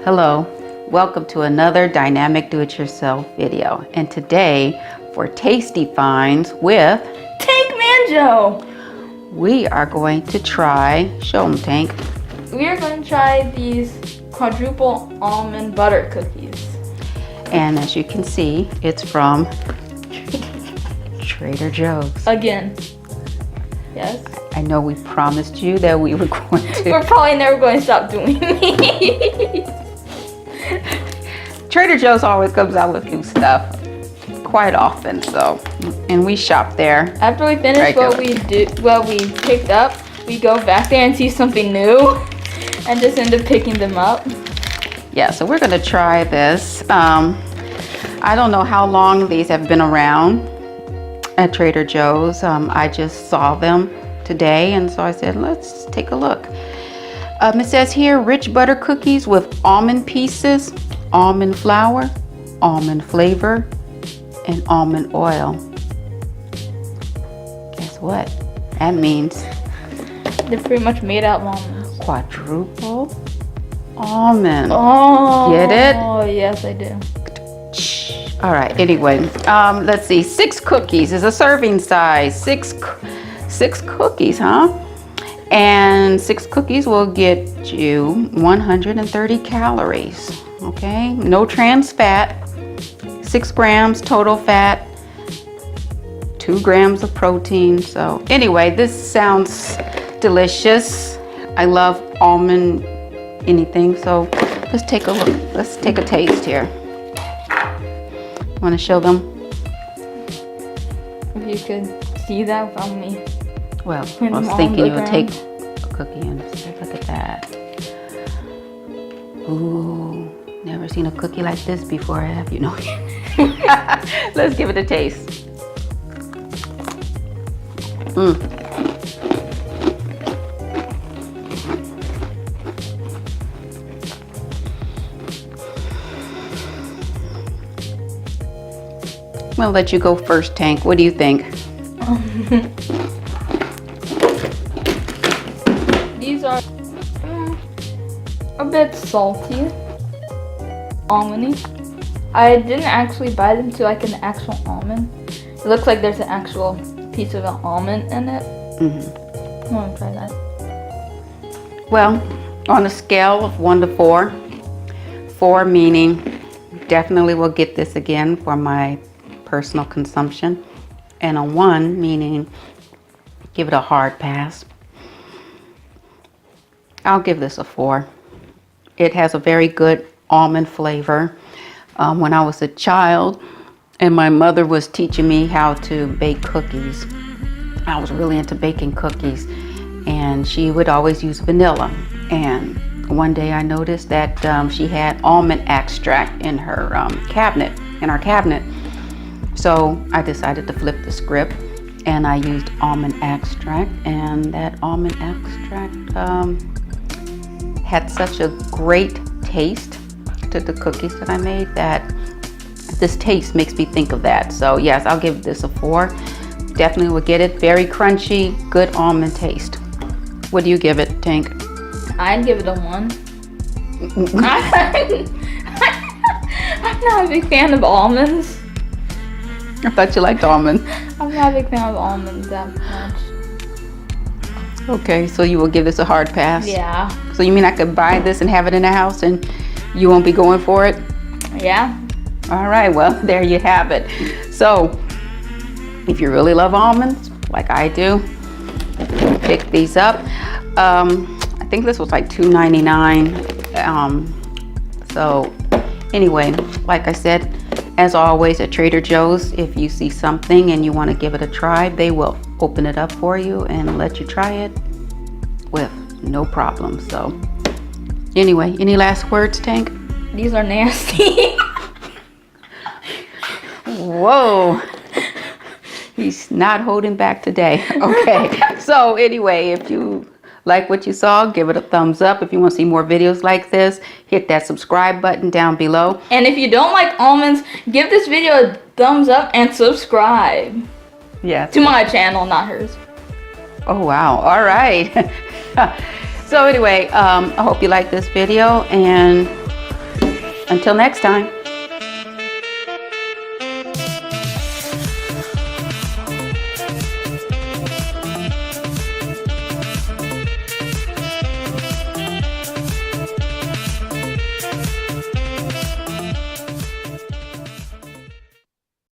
Hello, welcome to another dynamic do-it-yourself video. And today for Tasty Finds with TankmanJoe, we are going to try, show them Tank. we are going to try these quadruple almond butter cookies. And as you can see, it's from Trader Joe's. Again. Yes. I know we promised you that we were going to. We're probably never going to stop doing these. Trader Joe's always comes out with new stuff quite often, so, and we shop there. After we finish what we picked up, we go back there and see something new and just end up picking them up. Yeah, so we're gonna try this. I don't know how long these have been around at Trader Joe's. I just saw them today, and so I said, let's take a look. It says here, rich butter cookies with almond pieces, almond flour, almond flavor, and almond oil. Guess what? That means They're pretty much made out of almonds. quadruple almond. Oh, get it? Oh, yes, I do. All right, anyway, let's see, 6 cookies is a serving size. Six cookies, huh? And 6 cookies will get you 130 calories, okay? No trans fat, 6 grams total fat, 2 grams of protein. So anyway, this sounds delicious. I love almond anything, so let's take a look. Let's take a taste here. Want to show them? If you could see that without me. Well, I was thinking you would take a cookie and say, look at that. Ooh, never seen a cookie like this before, have you? No. Let's give it a taste. I'll let you go first, Tank. What do you think? These are a bit salty, almondy. I didn't actually bite into like an actual almond. It looks like there's an actual piece of an almond in it. I want to try that. Well, on a scale of 1 to 4, 4 meaning definitely will get this again for my personal consumption, and a 1 meaning give it a hard pass. I'll give this a 4. It has a very good almond flavor. When I was a child and my mother was teaching me how to bake cookies, I was really into baking cookies, and she would always use vanilla. And one day I noticed that she had almond extract in her cabinet, So I decided to flip the script, and I used almond extract, and that almond extract had such a great taste to the cookies that I made that this taste makes me think of that. So yes, I'll give this a 4. Definitely will get it. Very crunchy, good almond taste. What do you give it, Tank? I'd give it a 1. I'm not a big fan of almonds. I thought you liked almond. I'm not a big fan of almonds that much. Okay, so you will give this a hard pass? Yeah. So you mean I could buy this and have it in the house and you won't be going for it? Yeah. All right, well, there you have it. So if you really love almonds, like I do, pick these up. I think this was like $2.99. So anyway, like I said, as always at Trader Joe's, if you see something and you want to give it a try, they will open it up for you and let you try it with no problem. So anyway, any last words, Tank? These are nasty. Whoa. He's not holding back today. Okay. So anyway, if you like what you saw, give it a thumbs up. If you want to see more videos like this, hit that subscribe button down below. And if you don't like almonds, give this video a thumbs up and subscribe. Yeah. To my channel, not hers. Oh, wow. All right. So anyway, I hope you like this video, and Until next time.